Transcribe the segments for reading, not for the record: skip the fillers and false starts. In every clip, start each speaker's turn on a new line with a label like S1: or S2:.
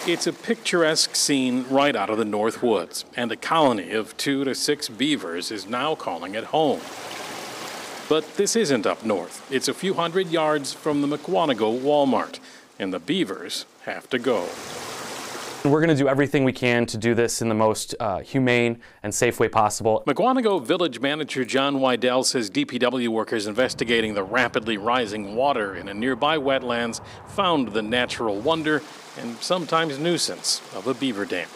S1: It's a picturesque scene right out of the North Woods, and a colony of 2 to 6 beavers is now calling it home. But this isn't up north. It's a few hundred yards from the Mukwonago Walmart, and the beavers have to go.
S2: We're going to do everything we can to do this in the most humane and safe way possible.
S1: Mukwonago Village Manager John Wydell says DPW workers investigating the rapidly rising water in a nearby wetlands found the natural wonder and sometimes nuisance of a beaver dam.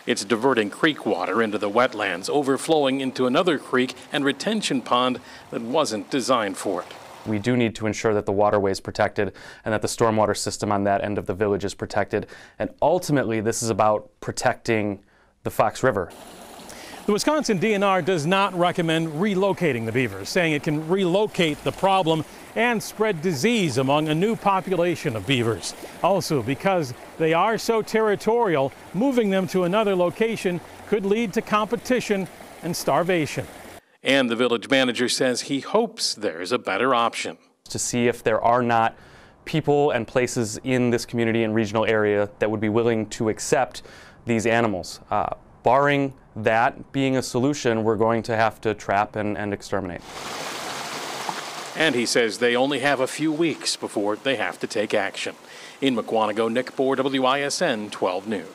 S1: It's diverting creek water into the wetlands, overflowing into another creek and retention pond that wasn't designed for it.
S2: We do need to ensure that the waterway is protected and that the stormwater system on that end of the village is protected. And ultimately, this is about protecting the Fox River.
S1: The Wisconsin DNR does not recommend relocating the beavers, saying it can relocate the problem and spread disease among a new population of beavers. Also, because they are so territorial, moving them to another location could lead to competition and starvation. And the village manager says he hopes there's a better option.
S2: To see if there are not people and places in this community and regional area that would be willing to accept these animals. Barring that being a solution, we're going to have to trap and exterminate.
S1: And he says they only have a few weeks before they have to take action. In Mukwonago, Nick Bohr, WISN 12 News.